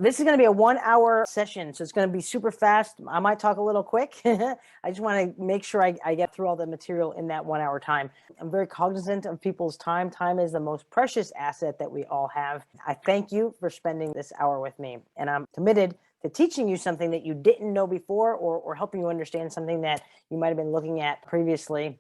This is going to be a 1 hour session, so it's going to be super fast. I might talk a little quick. I just want to make sure I get through all the material in that 1 hour time. I'm very cognizant of people's time. Time is the most precious asset that we all have. I thank you for spending this hour with me, and I'm committed to teaching you something that you didn't know before, or helping you understand something that you might have been looking at previously.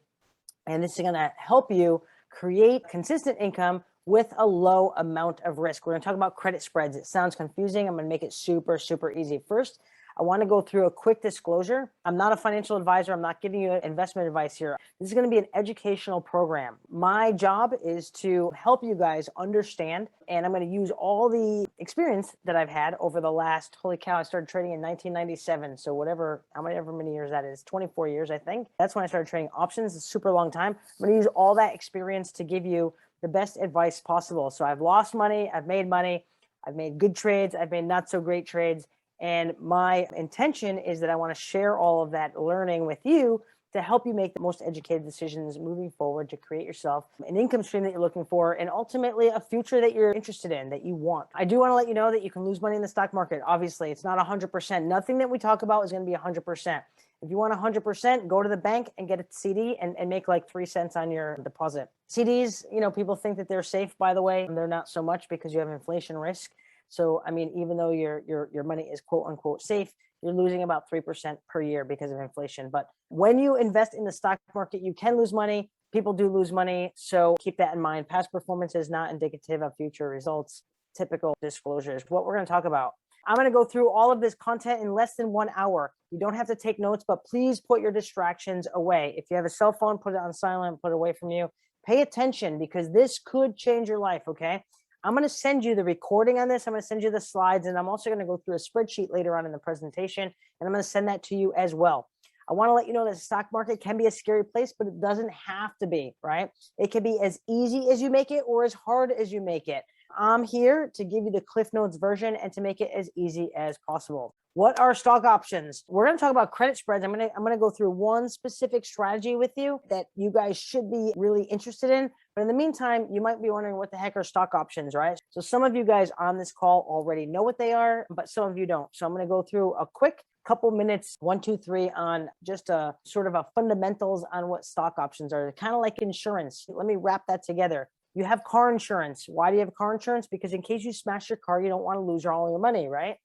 And this is going to help you create consistent income with a low amount of risk. We're going to talk about credit spreads. It sounds confusing. I'm going to make it super, super easy. First, I want to go through a quick disclosure. I'm not a financial advisor. I'm not giving you investment advice here. This is going to be an educational program. My job is to help you guys understand, and I'm going to use all the experience that I've had over the last, holy cow, I started trading in 1997. So however many years that is, 24 years, I think. That's when I started trading options. It's a super long time. I'm going to use all that experience to give you the best advice possible. So I've lost money, I've made money, I've made good trades, I've made not so great trades. And my intention is that I want to share all of that learning with you to help you make the most educated decisions moving forward to create yourself an income stream that you're looking for, and ultimately a future that you're interested in, that you want. I do want to let you know that you can lose money in the stock market. Obviously, it's not 100%. Nothing that we talk about is going to be 100%. If you want 100%, go to the bank and get a CD and make like 3 cents on your deposit. CDs, people think that they're safe, by the way. They're not so much, because you have inflation risk. So, I mean, even though your money is quote unquote safe, you're losing about 3% per year because of inflation. But when you invest in the stock market, you can lose money. People do lose money. So keep that in mind. Past performance is not indicative of future results. Typical disclosures. What we're going to talk about. I'm going to go through all of this content in less than 1 hour. You don't have to take notes, but please put your distractions away. If you have a cell phone, put it on silent, put it away from you. Pay attention, because this could change your life, okay? I'm going to send you the recording on this. I'm going to send you the slides, and I'm also going to go through a spreadsheet later on in the presentation, and I'm going to send that to you as well. I want to let you know that the stock market can be a scary place, but it doesn't have to be, right? It can be as easy as you make it or as hard as you make it. I'm here to give you the Cliff Notes version and to make it as easy as possible. What are stock options? We're going to talk about credit spreads. I'm going to go through one specific strategy with you that you guys should be really interested in. But in the meantime, you might be wondering, what the heck are stock options, right? So some of you guys on this call already know what they are, but some of you don't. So I'm going to go through a quick couple minutes, 1, 2, 3, on just a sort of a fundamentals on what stock options are. Kind of like insurance. Let me wrap that together. You have car insurance. Why do you have car insurance? Because in case you smash your car, you don't want to lose all your money, right?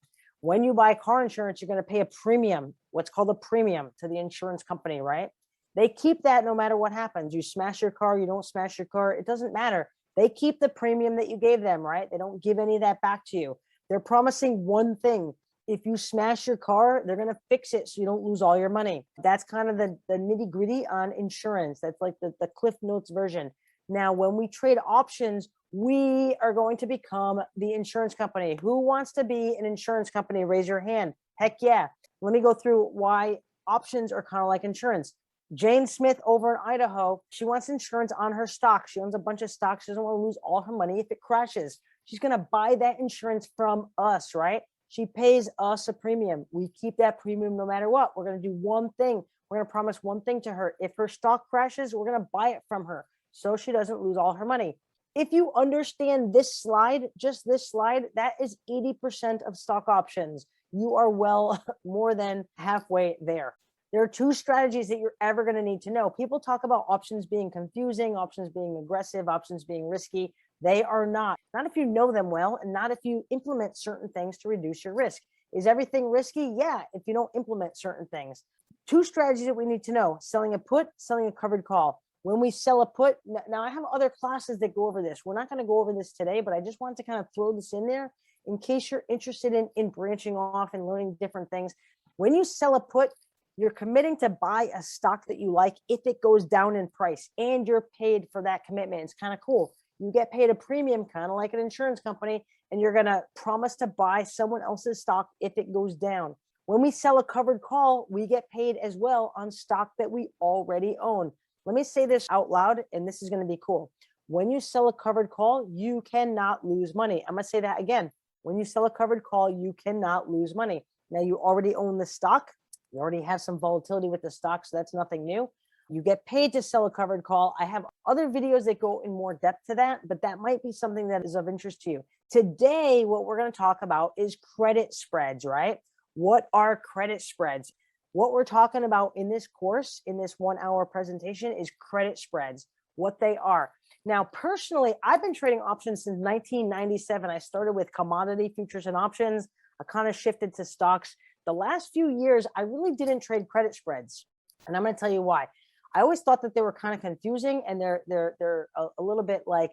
When you buy car insurance, you're going to pay a premium, what's called a premium, to the insurance company, right? They keep that no matter what happens. You smash your car, you don't smash your car, it doesn't matter. They keep the premium that you gave them, right? They don't give any of that back to you. They're promising one thing. If you smash your car, they're going to fix it so you don't lose all your money. That's kind of the nitty gritty on insurance. That's like the Cliff Notes version. Now, when we trade options, we are going to become the insurance company. Who wants to be an insurance company? Raise your hand. Heck yeah. Let me go through why options are kind of like insurance. Jane Smith over in Idaho, she wants insurance on her stock. She owns a bunch of stocks. She doesn't want to lose all her money if it crashes. She's going to buy that insurance from us, right? She pays us a premium. We keep that premium no matter what. We're going to do one thing. We're going to promise one thing to her. If her stock crashes, we're going to buy it from her so she doesn't lose all her money. If you understand this slide, just this slide, that is 80% of stock options. You are well more than halfway there. There are 2 strategies that you're ever going to need to know. People talk about options being confusing, options being aggressive, options being risky. They are not. Not if you know them well, and not if you implement certain things to reduce your risk. Is everything risky? Yeah, if you don't implement certain things. 2 strategies that we need to know: selling a put, selling a covered call. When we sell a put, now I have other classes that go over this. We're not going to go over this today, but I just wanted to kind of throw this in there in case you're interested in branching off and learning different things. When you sell a put, you're committing to buy a stock that you like if it goes down in price, and you're paid for that commitment. It's kind of cool. You get paid a premium, kind of like an insurance company, and you're going to promise to buy someone else's stock if it goes down. When we sell a covered call, we get paid as well on stock that we already own. Let me say this out loud, and this is going to be cool. When you sell a covered call, you cannot lose money. I'm going to say that again. When you sell a covered call, you cannot lose money. Now, you already own the stock. You already have some volatility with the stock, so that's nothing new. You get paid to sell a covered call. I have other videos that go in more depth to that, but that might be something that is of interest to you. Today, what we're going to talk about is credit spreads, right? What are credit spreads? What we're talking about in this course, in this 1 hour presentation, is credit spreads, what they are. Now, personally, I've been trading options since 1997. I started with commodity futures and options. I kind of shifted to stocks. The last few years, I really didn't trade credit spreads. And I'm going to tell you why. I always thought that they were kind of confusing, and they're a little bit like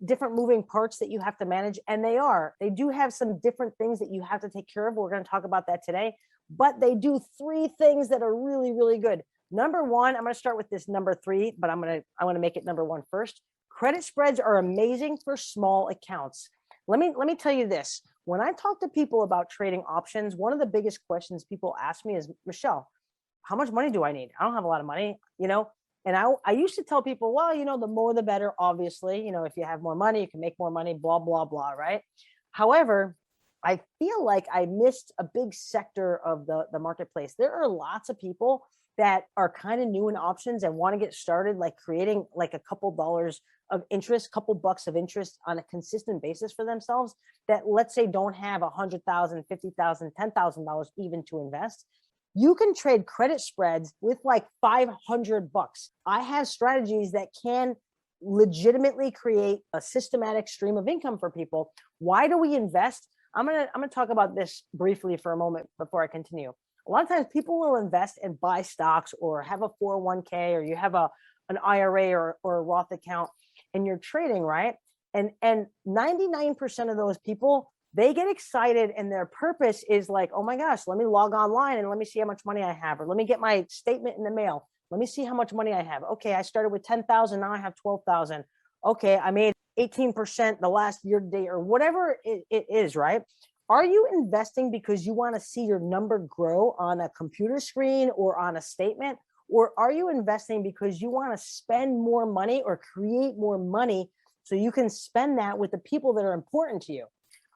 different moving parts that you have to manage. And they are. They do have some different things that you have to take care of. We're going to talk about that today. But they do 3 things that are really, really good. Number one, I'm going to start with this number 3, but I want to make it number 1 first. Credit spreads are amazing for small accounts. Let me tell you this. When I talk to people about trading options, one of the biggest questions people ask me is, Michelle, how much money do I need? I don't have a lot of money, And I used to tell people, well, the more the better, obviously. If you have more money, you can make more money, blah, blah, blah, right? However, I feel like I missed a big sector of the marketplace. There are lots of people that are kind of new in options and want to get started, like creating like a couple dollars of interest, couple bucks of interest on a consistent basis for themselves, that, let's say, don't have $100,000, $50,000, $10,000 even to invest. You can trade credit spreads with like $500. I have strategies that can legitimately create a systematic stream of income for people. Why do we invest? I'm gonna talk about this briefly for a moment before I continue. A lot of times people will invest and buy stocks, or have a 401k, or you have an IRA or a Roth account, and you're trading, right? And 99% of those people, they get excited, and their purpose is like, oh my gosh, let me log online and let me see how much money I have, or let me get my statement in the mail. Let me see how much money I have. Okay, I started with 10,000, now I have 12,000. Okay, I made 18% the last year to date, or whatever it is, right? Are you investing because you want to see your number grow on a computer screen or on a statement? Or are you investing because you want to spend more money or create more money so you can spend that with the people that are important to you?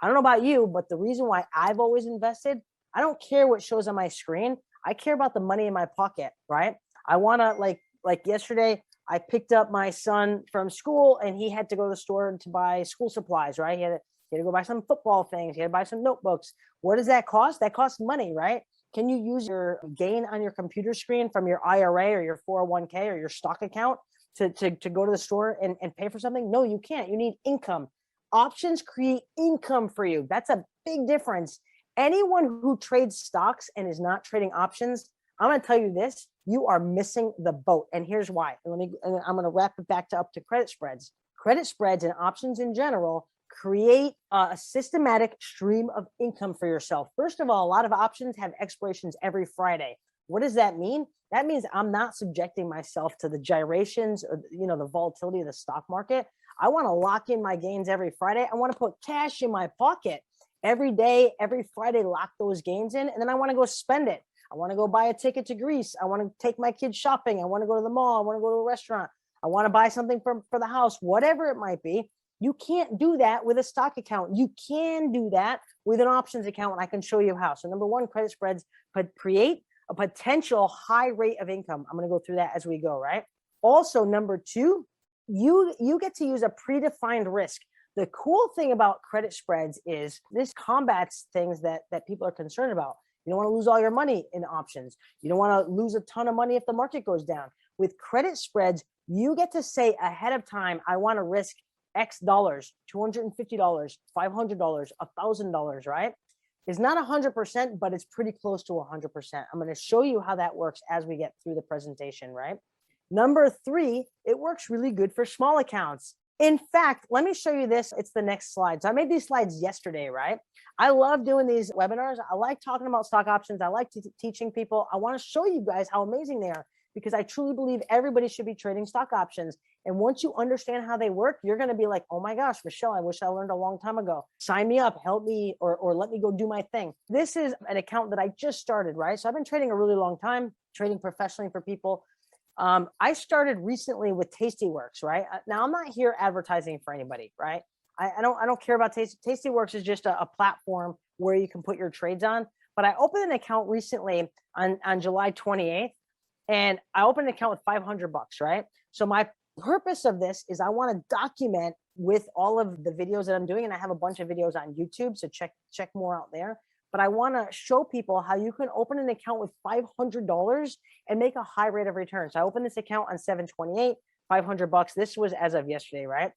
I don't know about you, but the reason why I've always invested, I don't care what shows on my screen. I care about the money in my pocket, right? I want to, like yesterday, I picked up my son from school, and he had to go to the store to buy school supplies, right? He had to go buy some football things. He had to buy some notebooks. What does that cost? That costs money, right? Can you use your gain on your computer screen from your IRA or your 401k or your stock account to go to the store and pay for something? No, you can't. You need income. Options create income for you. That's a big difference. Anyone who trades stocks and is not trading options, I'm going to tell you this, you are missing the boat. And here's why. I'm going to wrap it back up to credit spreads. Credit spreads and options in general create a systematic stream of income for yourself. First of all, a lot of options have expirations every Friday. What does that mean? That means I'm not subjecting myself to the gyrations or the volatility of the stock market. I want to lock in my gains every Friday. I want to put cash in my pocket every day, every Friday, lock those gains in, and then I want to go spend it. I want to go buy a ticket to Greece. I want to take my kids shopping. I want to go to the mall. I want to go to a restaurant. I want to buy something for the house, whatever it might be. You can't do that with a stock account. You can do that with an options account, and I can show you how. So number one, credit spreads create a potential high rate of income. I'm going to go through that as we go, right? Also, number two, you get to use a predefined risk. The cool thing about credit spreads is this combats things that people are concerned about. You don't want to lose all your money in options. You don't want to lose a ton of money if the market goes down. With credit spreads, you get to say ahead of time, I want to risk X dollars, $250, $500, $1,000, right? It's not 100%, but it's pretty close to 100%. I'm going to show you how that works as we get through the presentation, right? Number three, it works really good for small accounts. In fact, let me show you this. It's the next slide. So I made these slides yesterday, right? I love doing these webinars. I like talking about stock options. I like teaching people. I want to show you guys how amazing they are, because I truly believe everybody should be trading stock options. And once you understand how they work, you're going to be like, oh my gosh, Michelle, I wish I learned a long time ago. Sign me up, help me, or let me go do my thing. This is an account that I just started, right? So I've been trading a really long time, trading professionally for people. I started recently with Tastyworks, right? Now I'm not here advertising for anybody, right? I don't care about Tastyworks is just a platform where you can put your trades on. But I opened an account recently on July 28th. And I opened an account with 500 bucks, right? So my purpose of this is I want to document with all of the videos that I'm doing, and I have a bunch of videos on YouTube, so check more out there. But I want to show people how you can open an account with $500 and make a high rate of return. So I opened this account on 7/28, 500 bucks. This was as of yesterday, right?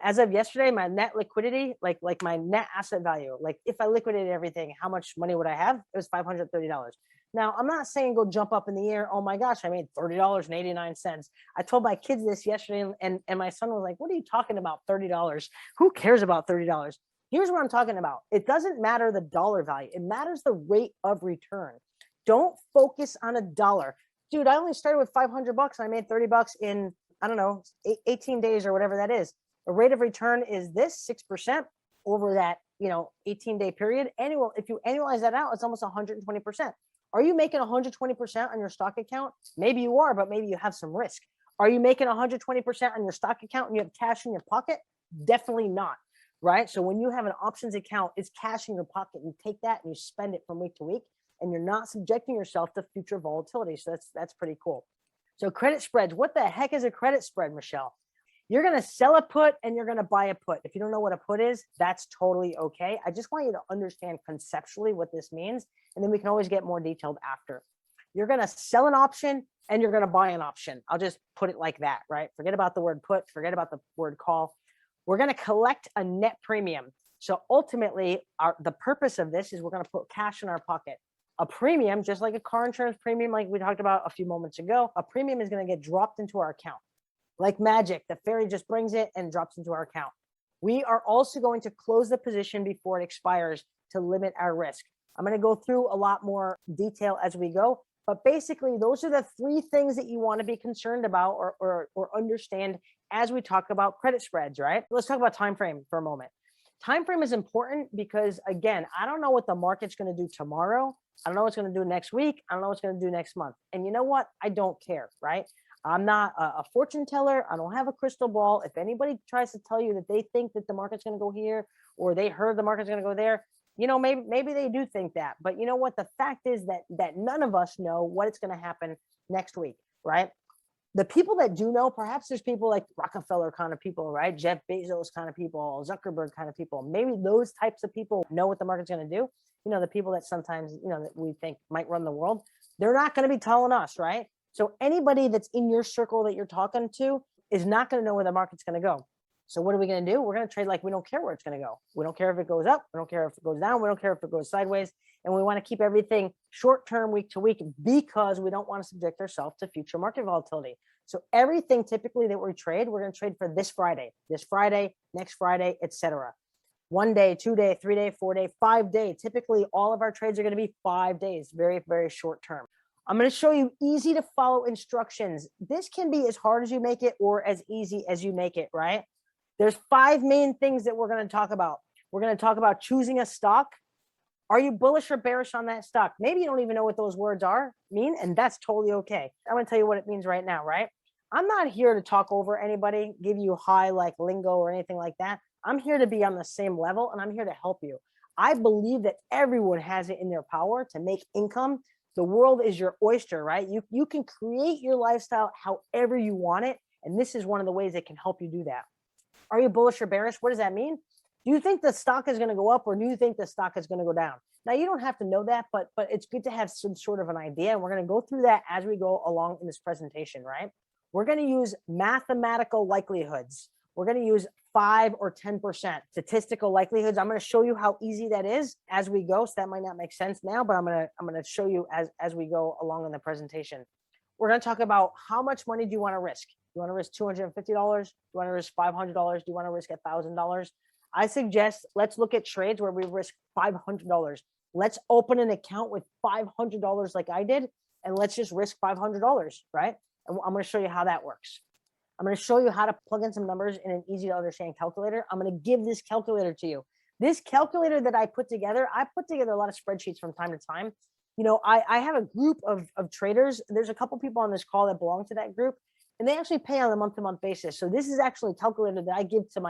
As of yesterday, my net liquidity, like my net asset value, like if I liquidated everything, how much money would I have? It was $530. Now, I'm not saying go jump up in the air. Oh my gosh, I made $30.89. I told my kids this yesterday, and my son was like, what are you talking about, $30? Who cares about $30? Here's what I'm talking about. It doesn't matter the dollar value. It matters the rate of return. Don't focus on a dollar. Dude, I only started with 500 bucks and I made 30 bucks in, I don't know, 18 days or whatever that is. The rate of return is this 6% over that, 18-day period. Annual, if you annualize that out, it's almost 120%. Are you making 120% on your stock account? Maybe you are, but maybe you have some risk. Are you making 120% on your stock account and you have cash in your pocket? Definitely not, right? So when you have an options account, it's cash in your pocket. You take that and you spend it from week to week, and you're not subjecting yourself to future volatility. So that's pretty cool. So credit spreads. What the heck is a credit spread, Michelle? You're going to sell a put and you're going to buy a put. If you don't know what a put is, that's totally okay. I just want you to understand conceptually what this means, and then we can always get more detailed after. You're going to sell an option and you're going to buy an option. I'll just put it like that, right? Forget about the word put, forget about the word call. We're going to collect a net premium. So ultimately, the purpose of this is we're going to put cash in our pocket. A premium, just like a car insurance premium, like we talked about a few moments ago, a premium is going to get dropped into our account. Like magic, the fairy just brings it and drops into our account. We are also going to close the position before it expires to limit our risk. I'm going to go through a lot more detail as we go, but basically those are the three things that you want to be concerned about or understand as we talk about credit spreads, right? Let's talk about time frame for a moment. Time frame is important because, again, I don't know what the market's going to do tomorrow. I don't know what's going to do next week. I don't know what's going to do next month. And you know what? I don't care, right? I'm not a fortune teller. I don't have a crystal ball. If anybody tries to tell you that they think that the market's going to go here or they heard the market's going to go there, maybe they do think that. But you know what? The fact is that none of us know what it's going to happen next week, right? The people that do know, perhaps there's people like Rockefeller kind of people, right? Jeff Bezos kind of people, Zuckerberg kind of people. Maybe those types of people know what the market's going to do. The people that sometimes, that we think might run the world, they're not going to be telling us, right? So anybody that's in your circle that you're talking to is not going to know where the market's going to go. So what are we going to do? We're going to trade like we don't care where it's going to go. We don't care if it goes up. We don't care if it goes down. We don't care if it goes sideways. And we want to keep everything short-term, week to week, because we don't want to subject ourselves to future market volatility. So everything typically that we trade, we're going to trade for this Friday, next Friday, etc. 1 day, 2 day, 3 day, 4 day, 5 day. Typically, all of our trades are going to be 5 days, very, very short term. I'm going to show you easy to follow instructions. This can be as hard as you make it or as easy as you make it, right? There's 5 main things that we're going to talk about. We're going to talk about choosing a stock. Are you bullish or bearish on that stock? Maybe you don't even know what those words mean, and that's totally okay. I'm going to tell you what it means right now, right? I'm not here to talk over anybody, give you high like lingo or anything like that. I'm here to be on the same level, and I'm here to help you. I believe that everyone has it in their power to make income. The world is your oyster, right? You can create your lifestyle however you want it, and this is one of the ways that can help you do that. Are you bullish or bearish? What does that mean? Do you think the stock is going to go up, or do you think the stock is going to go down? Now, you don't have to know that, but it's good to have some sort of an idea, and we're going to go through that as we go along in this presentation, right? We're going to use mathematical likelihoods. We're going to use 5 or 10% statistical likelihoods. I'm going to show you how easy that is as we go. So that might not make sense now, but I'm going to show you as we go along in the presentation. We're going to talk about how much money do you want to risk? Do you want to risk $250? Do you want to risk $500? Do you want to risk $1,000? I suggest let's look at trades where we risk $500. Let's open an account with $500 like I did, and let's just risk $500, right? And I'm going to show you how that works. I'm going to show you how to plug in some numbers in an easy to understand calculator. I'm going to give this calculator to you. This calculator that I put together a lot of spreadsheets from time to time. I have a group of traders. There's a couple people on this call that belong to that group, and they actually pay on a month-to-month basis. So this is actually a calculator that I give to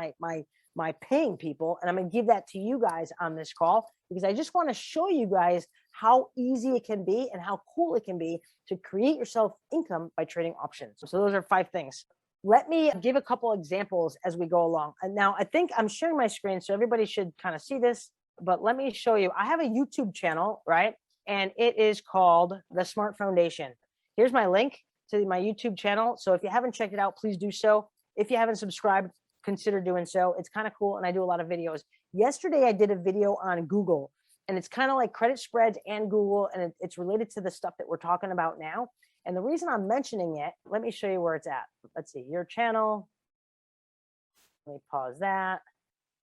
my paying people, and I'm going to give that to you guys on this call. because I just want to show you guys how easy it can be and how cool it can be to create yourself income by trading options. So those are 5 things. Let me give a couple examples as we go along. And now I think I'm sharing my screen, so everybody should kind of see this, but let me show you. I have a YouTube channel, right? And it is called The Smart Foundation. Here's my link to my YouTube channel. So if you haven't checked it out, please do so. If you haven't subscribed, consider doing so. It's kind of cool, and I do a lot of videos. Yesterday, I did a video on Google, and it's kind of like credit spreads and Google, and it's related to the stuff that we're talking about now. And the reason I'm mentioning it, let me show you where it's at. Let's see, your channel. Let me pause that.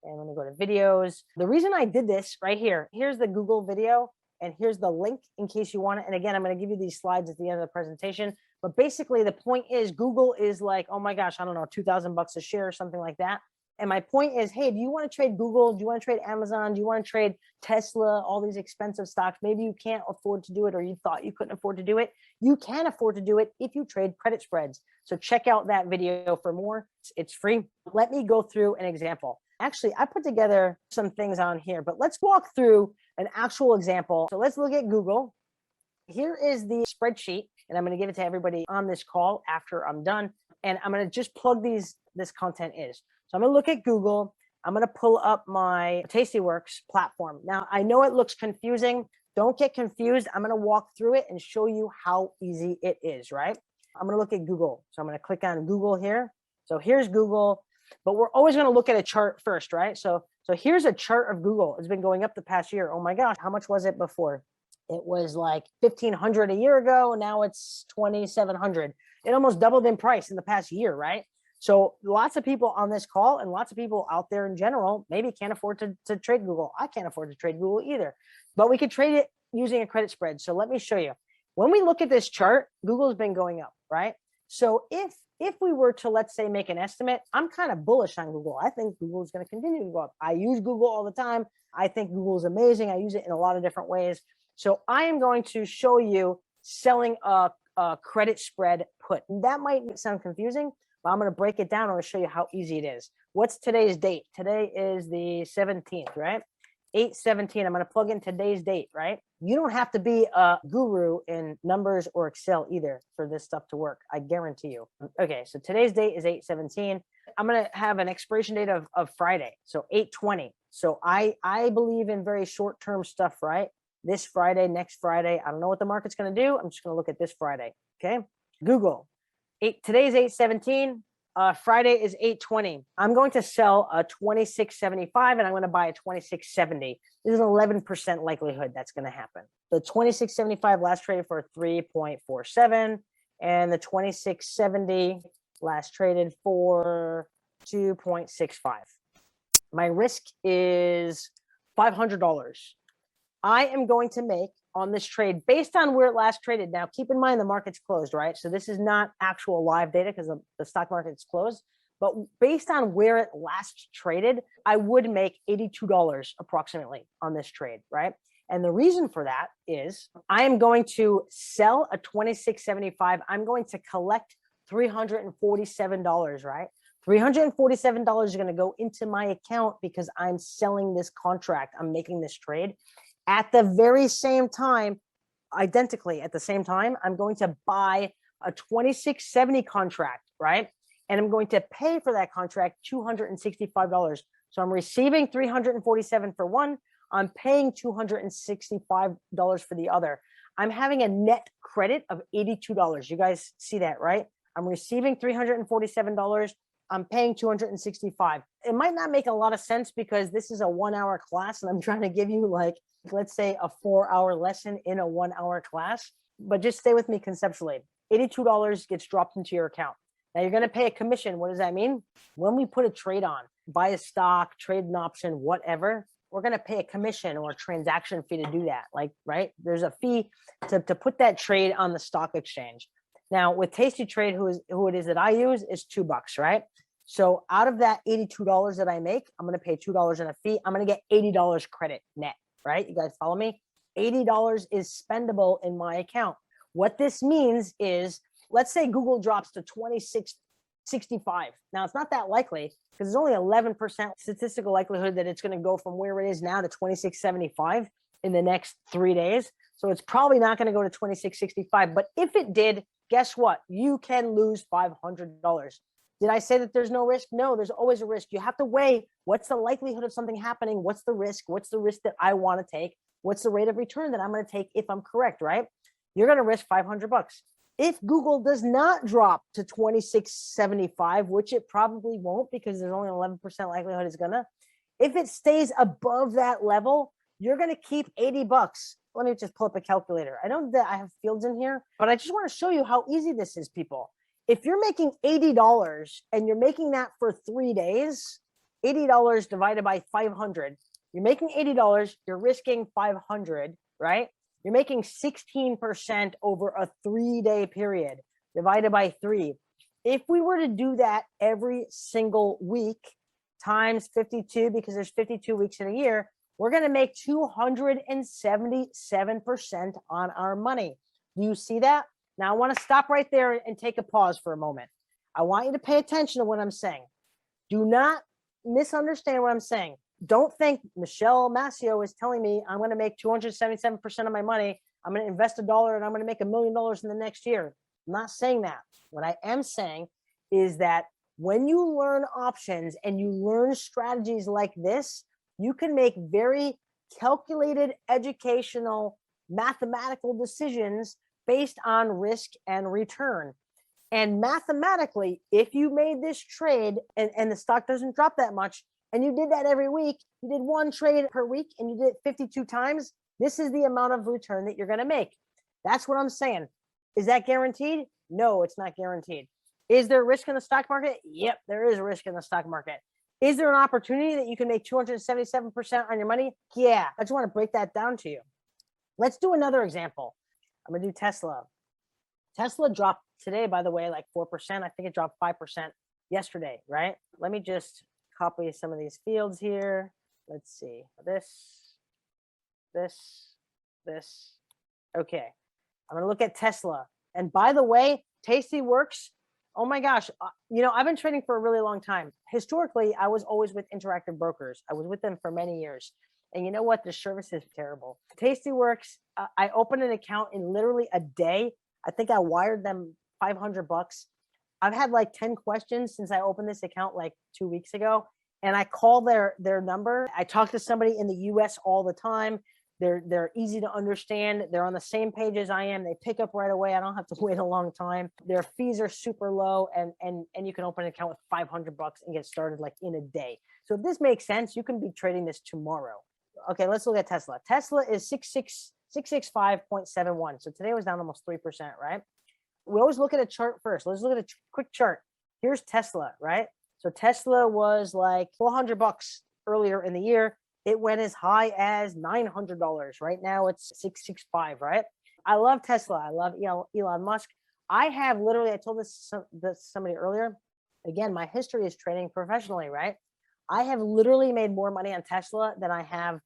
And let me go to videos. The reason I did this right here, here's the Google video, and here's the link in case you want it. And again, I'm going to give you these slides at the end of the presentation. But basically, the point is Google is like, oh my gosh, I don't know, $2,000 a share or something like that. And my point is, hey, do you want to trade Google? Do you want to trade Amazon? Do you want to trade Tesla? All these expensive stocks. Maybe you can't afford to do it, or you thought you couldn't afford to do it. You can afford to do it if you trade credit spreads. So check out that video for more. It's free. Let me go through an example. Actually, I put together some things on here, but let's walk through an actual example. So let's look at Google. Here is the spreadsheet, and I'm going to give it to everybody on this call after I'm done. And I'm going to just plug this content is. So I'm going to look at Google. I'm going to pull up my Tastyworks platform. Now, I know it looks confusing. Don't get confused. I'm going to walk through it and show you how easy it is, right? I'm going to look at Google. So I'm going to click on Google here. So here's Google, but we're always going to look at a chart first, right? So here's a chart of Google. It's been going up the past year. Oh my gosh, how much was it before? It was like 1,500 a year ago. Now it's 2,700. It almost doubled in price in the past year, right? So lots of people on this call and lots of people out there in general maybe can't afford to trade Google. I can't afford to trade Google either, but we could trade it using a credit spread. So let me show you. When we look at this chart, Google's been going up, right? So if we were to, let's say, make an estimate, I'm kind of bullish on Google. I think Google is going to continue to go up. I use Google all the time. I think Google is amazing. I use it in a lot of different ways. So I am going to show you selling a credit spread put. That might sound confusing, but I'm going to break it down. I'm going to show you how easy it is. What's today's date? Today is the 17th, right? 8/17. I'm going to plug in today's date, right? You don't have to be a guru in numbers or Excel either for this stuff to work. I guarantee you. Okay, so today's date is 8/17. I'm going to have an expiration date of Friday, so 8/20. So I believe in very short-term stuff, right? This Friday, next Friday. I don't know what the market's going to do. I'm just going to look at this Friday, okay? Google. Today's 8/17. Friday is 8/20. I'm going to sell a 26.75 and I'm going to buy a 26.70. There's an 11% likelihood that's going to happen. The 26.75 last traded for 3.47 and the 26.70 last traded for 2.65. My risk is $500. I am going to make on this trade based on where it last traded. Now, keep in mind the market's closed, right? So this is not actual live data because the stock market's closed. But based on where it last traded, I would make $82 approximately on this trade, right? And the reason for that is I am going to sell a 26.75. I'm going to collect $347, right? $347 is going to go into my account because I'm selling this contract. I'm making this trade. At the very same time, identically at the same time, I'm going to buy a 26.70 contract, right? And I'm going to pay for that contract $265. So I'm receiving $347 for one. I'm paying $265 for the other. I'm having a net credit of $82. You guys see that, right? I'm receiving $347. I'm paying $265. It might not make a lot of sense because this is a 1-hour class and I'm trying to give you like, let's say a 4-hour lesson in a 1-hour class, but just stay with me conceptually. $82 gets dropped into your account. Now you're going to pay a commission. What does that mean? When we put a trade on, buy a stock, trade an option, whatever, we're going to pay a commission or a transaction fee to do that. Like, right? There's a fee to put that trade on the stock exchange. Now with Tasty Trade, who it is that I use is $2, right? So out of that $82 that I make, I'm going to pay $2 in a fee. I'm going to get $80 credit net, right? You guys follow me? $80 is spendable in my account. What this means is, let's say Google drops to 26 65. Now, it's not that likely because there's only 11% statistical likelihood that it's going to go from where it is now to 26.75 in the next 3 days. So it's probably not going to go to 26.65. But if it did, guess what? You can lose $500. Did I say that there's no risk? No, there's always a risk. You have to weigh what's the likelihood of something happening? What's the risk? What's the risk that I want to take? What's the rate of return that I'm going to take if I'm correct, right? You're going to risk $500. If Google does not drop to 26.75, which it probably won't because there's only 11% likelihood it's going to, if it stays above that level, you're going to keep $80. Let me just pull up a calculator. I know that I have fields in here, but I just want to show you how easy this is, people. If you're making $80 and you're making that for 3 days, $80 divided by 500, you're making $80, you're risking 500, right? You're making 16% over a 3-day period divided by 3. If we were to do that every single week times 52, because there's 52 weeks in a year, we're going to make 277% on our money. Do you see that? Now, I want to stop right there and take a pause for a moment. I want you to pay attention to what I'm saying. Do not misunderstand what I'm saying. Don't think Michelle Mascio is telling me I'm going to make 277% of my money. I'm going to invest $1 and I'm going to make $1 million in the next year. I'm not saying that. What I am saying is that when you learn options and you learn strategies like this, you can make very calculated, educational, mathematical decisions based on risk and return. And mathematically, if you made this trade and the stock doesn't drop that much, and you did that every week, you did one trade per week and you did it 52 times, this is the amount of return that you're going to make. That's what I'm saying. Is that guaranteed? No, it's not guaranteed. Is there risk in the stock market? Yep, there is a risk in the stock market. Is there an opportunity that you can make 277% on your money? Yeah, I just want to break that down to you. Let's do another example. I'm going to do Tesla. Tesla dropped today, by the way, like 4%. I think it dropped 5% yesterday, right? Let me just copy some of these fields here. Let's see. This. Okay. I'm going to look at Tesla. And by the way, Tastyworks, oh my gosh, I've been trading for a really long time. Historically, I was always with Interactive Brokers. I was with them for many years. And you know what? The service is terrible. Tastyworks, I opened an account in literally a day. I think I wired them $500. I've had like 10 questions since I opened this account like 2 weeks ago. And I call their number. I talk to somebody in the US all the time. They're easy to understand. They're on the same page as I am. They pick up right away. I don't have to wait a long time. Their fees are super low, and you can open an account with $500 and get started like in a day. So if this makes sense, you can be trading this tomorrow. Okay, let's look at Tesla. Tesla is 665.71. So today was down almost 3%, right? We always look at a chart first. Let's look at a quick chart. Here's Tesla, right? So Tesla was like $400 earlier in the year. It went as high as $900. Right now it's 665, right? I love Tesla. I love Elon Musk. I told this to somebody earlier. Again, my history is trading professionally, right? I have literally made more money on Tesla than I have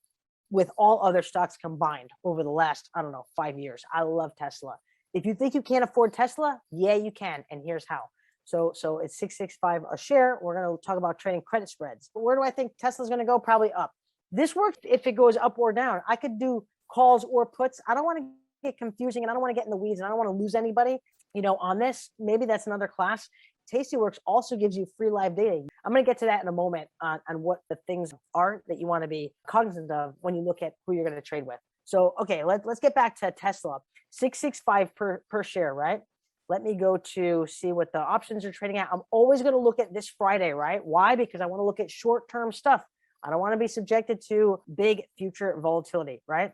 with all other stocks combined over the last, 5 years. I love Tesla. If you think you can't afford Tesla, yeah, you can. And here's how. So it's 665 a share. We're going to talk about trading credit spreads. Where do I think Tesla's going to go? Probably up. This works if it goes up or down. I could do calls or puts. I don't want to get confusing and I don't want to get in the weeds and I don't want to lose anybody, on this. Maybe that's another class. Tastyworks also gives you free live data. I'm going to get to that in a moment on what the things are that you want to be cognizant of when you look at who you're going to trade with. So, okay, let's get back to Tesla. 665 per share, right? Let me go to see what the options are trading at. I'm always going to look at this Friday, right? Why? Because I want to look at short-term stuff. I don't want to be subjected to big future volatility, right?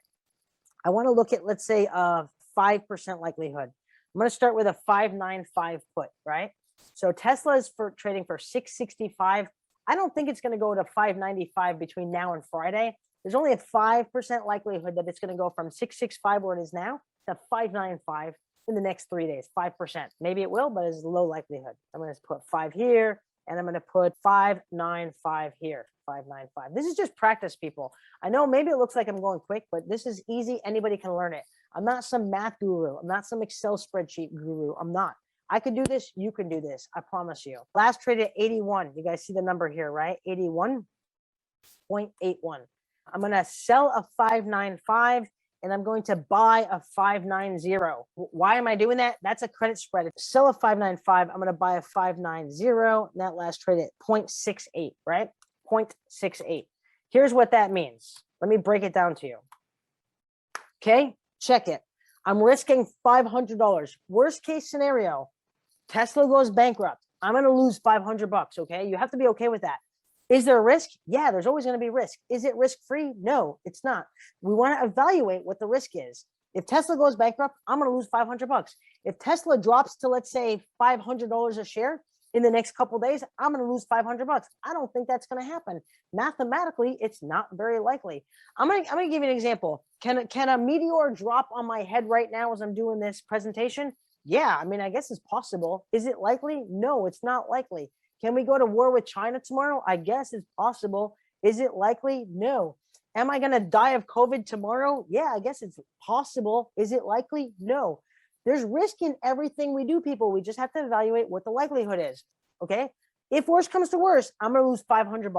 I want to look at, let's say, a 5% likelihood. I'm going to start with a 595 put, right? So Tesla is trading for 665. I don't think it's going to go to 595 between now and Friday. There's only a 5% likelihood that it's going to go from 665 where it is now to 595 in the next 3 days, 5%. Maybe it will, but it's low likelihood. I'm going to put 5 here, and I'm going to put 595 here, 595. This is just practice, people. I know maybe it looks like I'm going quick, but this is easy. Anybody can learn it. I'm not some math guru. I'm not some Excel spreadsheet guru. I'm not. I could do this. You can do this. I promise you. Last trade at 81. You guys see the number here, right? 81.81. I'm going to sell a 595 and I'm going to buy a 590. Why am I doing that? That's a credit spread. Sell a 595. I'm going to buy a 590. And that last trade at 0.68, right? 0.68. Here's what that means. Let me break it down to you. Okay, check it. I'm risking $500. Worst case scenario, Tesla goes bankrupt. I'm going to lose $500, okay? You have to be okay with that. Is there a risk? Yeah, there's always going to be risk. Is it risk-free? No, it's not. We want to evaluate what the risk is. If Tesla goes bankrupt, I'm going to lose $500. If Tesla drops to, let's say, $500 a share in the next couple of days, I'm going to lose $500. I don't think that's going to happen. Mathematically, it's not very likely. I'm going to give you an example. Can a meteor drop on my head right now as I'm doing this presentation? Yeah, I mean, I guess it's possible. Is it likely? No, it's not likely. Can we go to war with China tomorrow? I guess it's possible. Is it likely? No. Am I going to die of COVID tomorrow? Yeah, I guess it's possible. Is it likely? No. There's risk in everything we do, people. We just have to evaluate what the likelihood is. Okay. If worse comes to worse, I'm going to lose $500.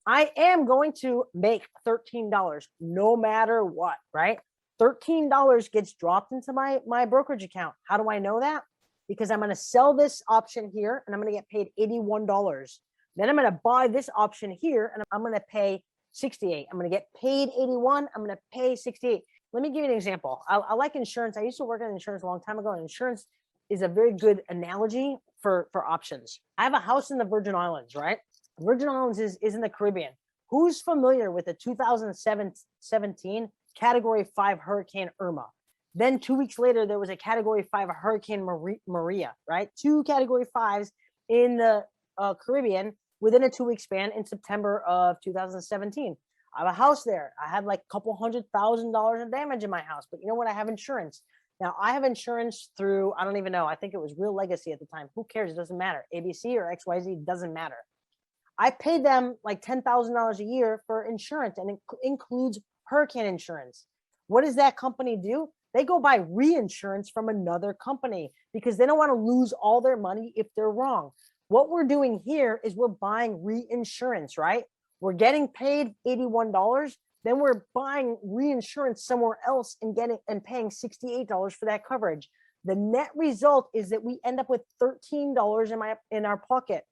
I am going to make $13 no matter what, right? $13 gets dropped into my brokerage account. How do I know that? Because I'm going to sell this option here and I'm going to get paid $81. Then I'm going to buy this option here and I'm going to pay $68. I'm going to get paid $81. I'm going to pay $68. Let me give you an example. I like insurance. I used to work in insurance a long time ago, and insurance is a very good analogy for options. I have a house in the Virgin Islands, right? Virgin Islands is in the Caribbean. Who's familiar with the 2017 Category 5 Hurricane Irma? Then 2 weeks later, there was a Category 5 Hurricane Maria, right? 2 Category 5s in the Caribbean within a 2-week span in September of 2017. I have a house there. I had like a couple $100,000 of damage in my house, but you know what? I have insurance. Now I have insurance through, I don't even know. I think it was Real Legacy at the time. Who cares? It doesn't matter. ABC or XYZ doesn't matter. I paid them like $10,000 a year for insurance, and it includes hurricane insurance. What does that company do? They go buy reinsurance from another company because they don't want to lose all their money if they're wrong. What we're doing here is we're buying reinsurance, right? We're getting paid $81. Then we're buying reinsurance somewhere else and paying $68 for that coverage. The net result is that we end up with $13 in our pocket.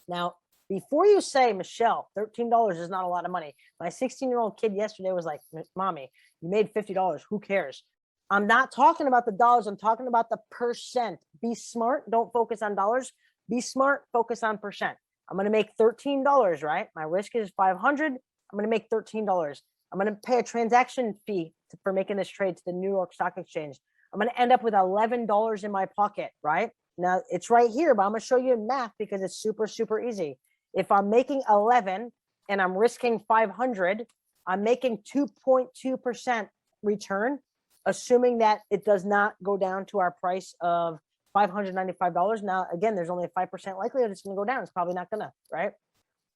Now, before you say, Michelle, $13 is not a lot of money. My 16-year-old kid yesterday was like, Mommy, you made $50. Who cares? I'm not talking about the dollars. I'm talking about the percent. Be smart. Don't focus on dollars. Be smart. Focus on percent. I'm going to make $13, right? My risk is $500. I'm going to make $13. I'm going to pay a transaction fee for making this trade to the New York Stock Exchange. I'm going to end up with $11 in my pocket, right? Now, it's right here, but I'm going to show you in math because it's super, super easy. If I'm making 11 and I'm risking 500, I'm making 2.2% return, assuming that it does not go down to our price of $595. Now, again, there's only a 5% likelihood it's going to go down. It's probably not going to, right?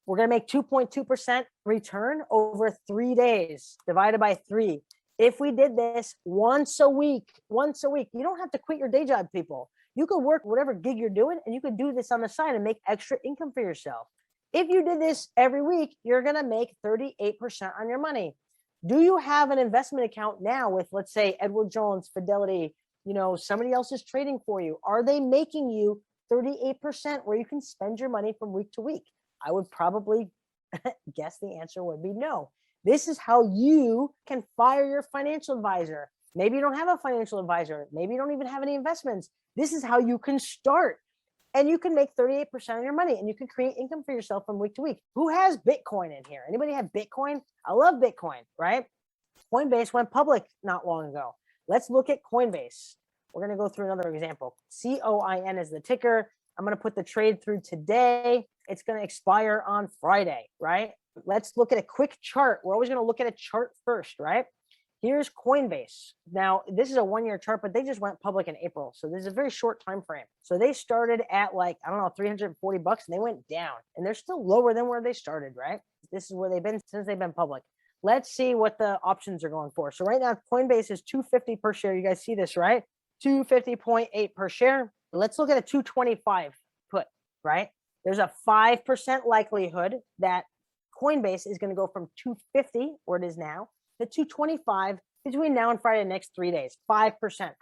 We're going to make 2.2% return over 3 days divided by 3. If we did this once a week, you don't have to quit your day job, people. You could work whatever gig you're doing and you could do this on the side and make extra income for yourself. If you did this every week, you're going to make 38% on your money. Do you have an investment account now with, let's say, Edward Jones, Fidelity, somebody else is trading for you? Are they making you 38% where you can spend your money from week to week? I would probably guess the answer would be no. This is how you can fire your financial advisor. Maybe you don't have a financial advisor. Maybe you don't even have any investments. This is how you can start. And you can make 38% of your money and you can create income for yourself from week to week. Who has Bitcoin in here? Anybody have Bitcoin? I love Bitcoin, right? Coinbase went public not long ago. Let's look at Coinbase. We're going to go through another example. COIN is the ticker. I'm going to put the trade through today. It's going to expire on Friday, right? Let's look at a quick chart. We're always going to look at a chart first, right? Here's Coinbase. Now, this is a 1-year chart, but they just went public in April. So this is a very short time frame. So they started at like, I don't know, $340 and they went down. And they're still lower than where they started, right? This is where they've been since they've been public. Let's see what the options are going for. So right now, Coinbase is $250 per share. You guys see this, right? 250.8 per share. Let's look at a 225 put, right? There's a 5% likelihood that Coinbase is going to go from 250, where it is now, to 225 between now and Friday, the next 3 days. 5%.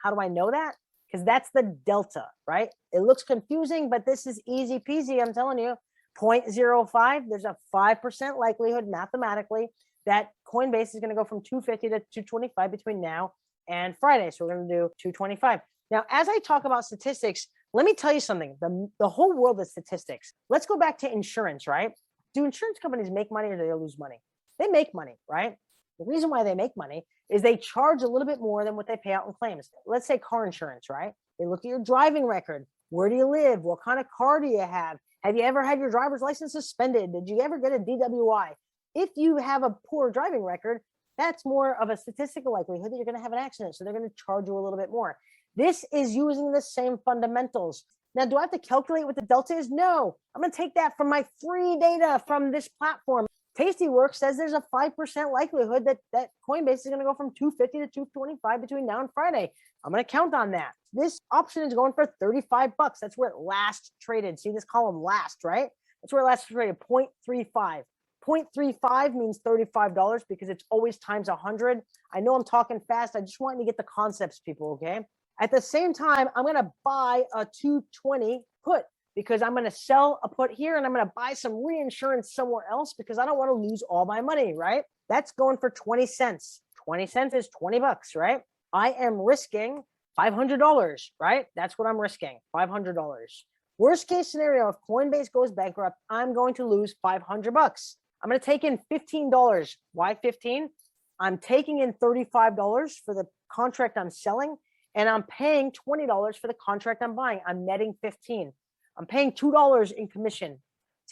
How do I know that? Because that's the delta, right? It looks confusing, but this is easy peasy. I'm telling you, 0.05. There's a 5% likelihood mathematically that Coinbase is going to go from 250 to 225 between now and Friday. So we're going to do 225. Now, as I talk about statistics, let me tell you something. The whole world is statistics. Let's go back to insurance, right? Do insurance companies make money or do they lose money? They make money, right? The reason why they make money is they charge a little bit more than what they pay out in claims. Let's say car insurance, right? They look at your driving record. Where do you live? What kind of car do you have? Have you ever had your driver's license suspended? Did you ever get a DWI? If you have a poor driving record, that's more of a statistical likelihood that you're going to have an accident. So they're going to charge you a little bit more. This is using the same fundamentals. Now, do I have to calculate what the delta is? No, I'm going to take that from my free data from this platform. Tastyworks says there's a 5% likelihood that Coinbase is going to go from 250 to 225 between now and Friday. I'm going to count on that. This option is going for $35. That's where it last traded. See this column last, right? That's where it last traded, 0.35. 0.35 means $35 because it's always times 100. I know I'm talking fast. I just want you to get the concepts, people, okay? At the same time, I'm going to buy a 220 put because I'm going to sell a put here and I'm going to buy some reinsurance somewhere else because I don't want to lose all my money, right? That's going for 20 cents. 20 cents is $20, right? I am risking $500, right? That's what I'm risking, $500. Worst case scenario, if Coinbase goes bankrupt, I'm going to lose $500. I'm going to take in $15. Why 15? I'm taking in $35 for the contract I'm selling, and I'm paying $20 for the contract I'm buying. I'm netting 15. I'm paying $2 in commission.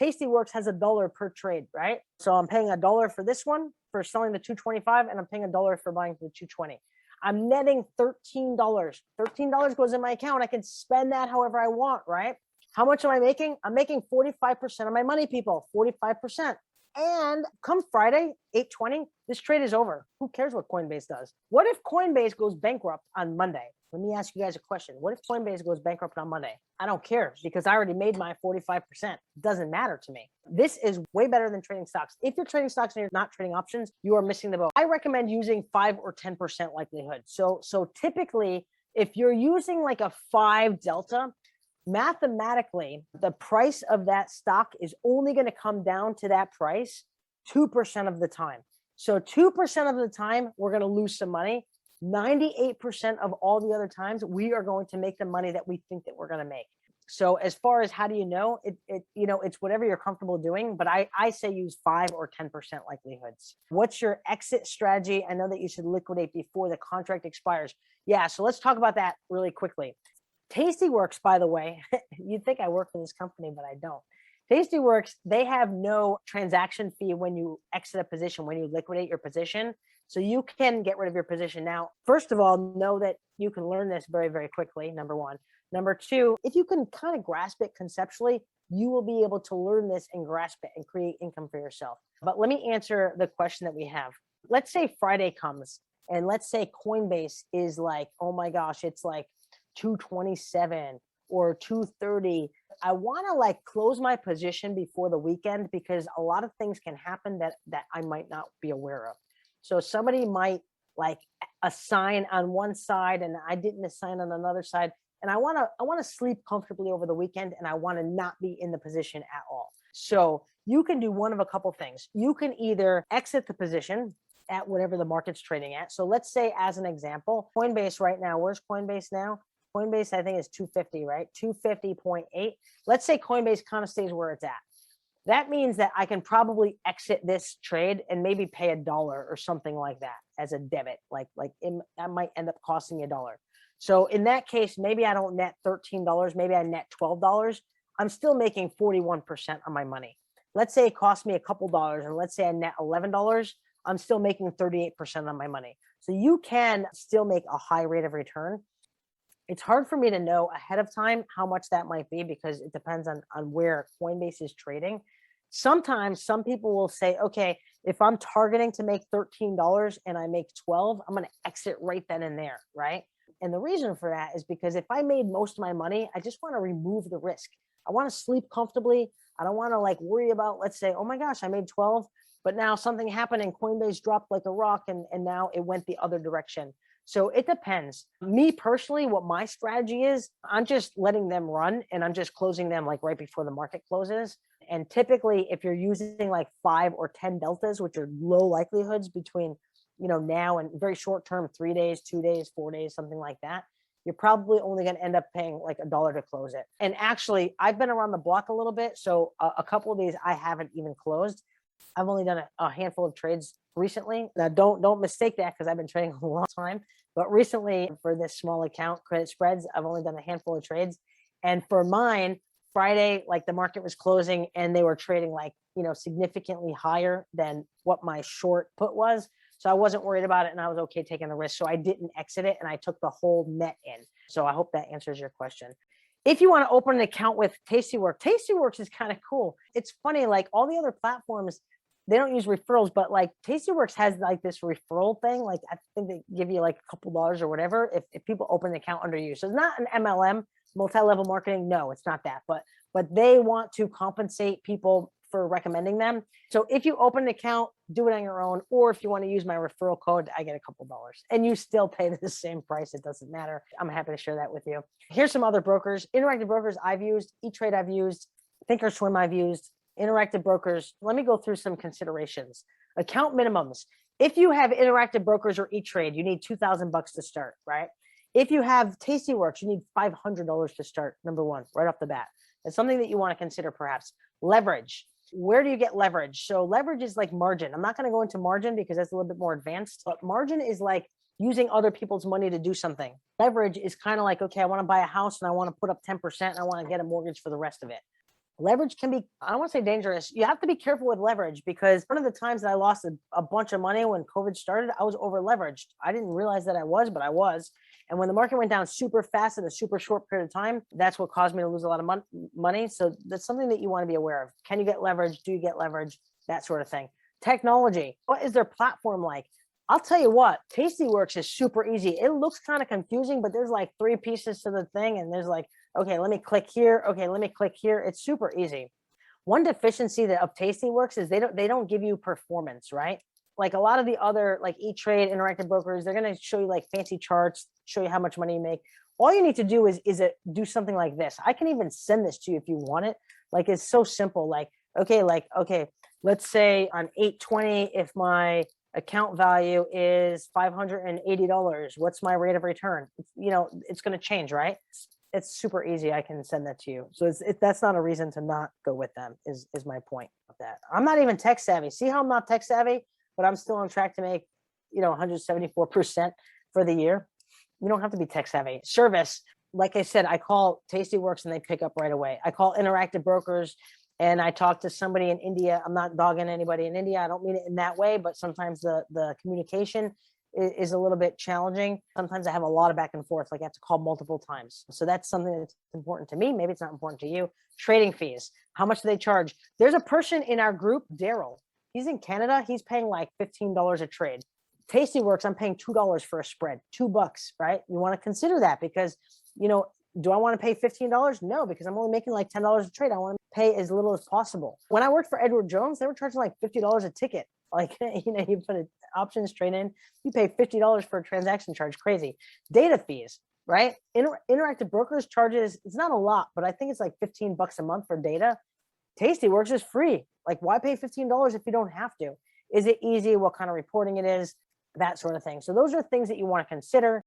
Tastyworks has $1 per trade, right? So I'm paying $1 for this one for selling the 225, and I'm paying $1 for buying the 220. I'm netting $13. $13 goes in my account. I can spend that however I want, right? How much am I making? I'm making 45% of my money, people. 45%. And come Friday, 8:20, this trade is over. Who cares what Coinbase does? What if Coinbase goes bankrupt on Monday? Let me ask you guys a question. What if Coinbase goes bankrupt on Monday? I don't care because I already made my 45%. It doesn't matter to me. This is way better than trading stocks. If you're trading stocks and you're not trading options, you are missing the boat. I recommend using 5 or 10% likelihood. So typically, if you're using like a 5 delta, mathematically, the price of that stock is only going to come down to that price 2% of the time. So 2% of the time, we're going to lose some money. 98% of all the other times, we are going to make the money that we think that we're going to make. So as far as how do you know, it's whatever you're comfortable doing, but I say use 5 or 10% likelihoods. What's your exit strategy? I know that you should liquidate before the contract expires. Yeah, so let's talk about that really quickly. Tastyworks, by the way, you'd think I work for this company, but I don't. Tastyworks, they have no transaction fee when you exit a position, when you liquidate your position. So you can get rid of your position. Now, first of all, know that you can learn this very, very quickly, number one. Number two, if you can kind of grasp it conceptually, you will be able to learn this and grasp it and create income for yourself. But let me answer the question that we have. Let's say Friday comes and let's say Coinbase is like, oh my gosh, it's like 227 or 230. I want to like close my position before the weekend because a lot of things can happen that I might not be aware of. So somebody might like assign on one side and I didn't assign on another side. And I want to sleep comfortably over the weekend and I want to not be in the position at all. So you can do one of a couple things. You can either exit the position at whatever the market's trading at. So let's say as an example, Coinbase right now, where's Coinbase now? Coinbase, I think, is 250, right? 250.8. Let's say Coinbase kind of stays where it's at. That means that I can probably exit this trade and maybe pay $1 or something like that as a debit. That might end up costing you $1. So in that case, maybe I don't net $13. Maybe I net $12. I'm still making 41% of my money. Let's say it costs me a couple dollars, and let's say I net $11. I'm still making 38% of my money. So you can still make a high rate of return. It's hard for me to know ahead of time how much that might be because it depends on where Coinbase is trading. Sometimes some people will say, okay, if I'm targeting to make $13 and I make 12, I'm going to exit right then and there, right? And the reason for that is because if I made most of my money, I just want to remove the risk. I want to sleep comfortably. I don't want to like worry about, let's say, oh my gosh, I made 12, but now something happened and Coinbase dropped like a rock and now it went the other direction. So it depends. Me personally, what my strategy is, I'm just letting them run and I'm just closing them like right before the market closes. And typically, if you're using like 5 or 10 deltas, which are low likelihoods between, now and very short term, 3 days, 2 days, 4 days, something like that, you're probably only going to end up paying like $1 to close it. And actually, I've been around the block a little bit. So a couple of days I haven't even closed. I've only done a handful of trades recently. Now, don't mistake that because I've been trading a long time. But recently, for this small account, credit spreads, I've only done a handful of trades. And for mine, Friday, like the market was closing and they were trading like, significantly higher than what my short put was. So I wasn't worried about it and I was okay taking the risk. So I didn't exit it and I took the whole net in. So I hope that answers your question. If you want to open an account with Tastyworks is kind of cool. It's funny, like all the other platforms, they don't use referrals, but like Tastyworks has like this referral thing. Like I think they give you like a couple dollars or whatever if people open an account under you. So it's not an MLM, multi-level marketing. No, it's not that. But they want to compensate people for recommending them. So if you open an account, do it on your own, or if you want to use my referral code, I get a couple dollars and you still pay the same price. It doesn't matter. I'm happy to share that with you. Here's some other brokers, interactive brokers I've used, E-Trade I've used, Thinkorswim I've used, interactive brokers. Let me go through some considerations. Account minimums. If you have interactive brokers or E-Trade, you need $2,000 to start, right? If you have Tastyworks, you need $500 to start, number one, right off the bat. It's something that you want to consider perhaps. Leverage. Where do you get leverage? So leverage is like margin. I'm not going to go into margin because that's a little bit more advanced, but margin is like using other people's money to do something. Leverage is kind of like, okay, I want to buy a house and I want to put up 10% and I want to get a mortgage for the rest of it. Leverage can be, I don't want to say dangerous. You have to be careful with leverage because one of the times that I lost a bunch of money when COVID started, I was over leveraged. I didn't realize that I was, but I was. And when the market went down super fast in a super short period of time, that's what caused me to lose a lot of money. So that's something that you want to be aware of. Can you get leverage? Do you get leverage? That sort of thing. Technology. What is their platform like? I'll tell you what, Tastyworks is super easy. It looks kind of confusing, but there's like 3 pieces to the thing. And there's like, okay, let me click here. Okay, let me click here. It's super easy. One deficiency of Tastyworks is they don't give you performance, right? Like a lot of the other like E-Trade, interactive brokers, they're going to show you like fancy charts, show you how much money you make. All you need to do is do something like this. I can even send this to you if you want it. Like it's so simple. Okay, let's say on 8/20, if my account value is $580, what's my rate of return? It's going to change, right? It's super easy. I can send that to you. So that's not a reason to not go with them is my point of that. I'm not even tech savvy. See how I'm not tech savvy, but I'm still on track to make, 174% for the year. You don't have to be tech savvy. Service, like I said, I call Tastyworks and they pick up right away. I call interactive brokers and I talk to somebody in India. I'm not dogging anybody in India. I don't mean it in that way, but sometimes the communication is a little bit challenging. Sometimes I have a lot of back and forth, like I have to call multiple times. So that's something that's important to me. Maybe it's not important to you. Trading fees, how much do they charge? There's a person in our group, Daryl. He's in Canada. He's paying like $15 a trade. Tastyworks, I'm paying $2 for a spread, $2, right? You want to consider that because, do I want to pay $15? No, because I'm only making like $10 a trade. I want to pay as little as possible. When I worked for Edward Jones, they were charging like $50 a ticket. Like, you put an options trade in, you pay $50 for a transaction charge. Crazy. Data fees, right? Interactive brokers charges, it's not a lot, but I think it's like $15 a month for data. Tastyworks is free. Like, why pay $15 if you don't have to? Is it easy? What kind of reporting it is? That sort of thing. So those are things that you want to consider.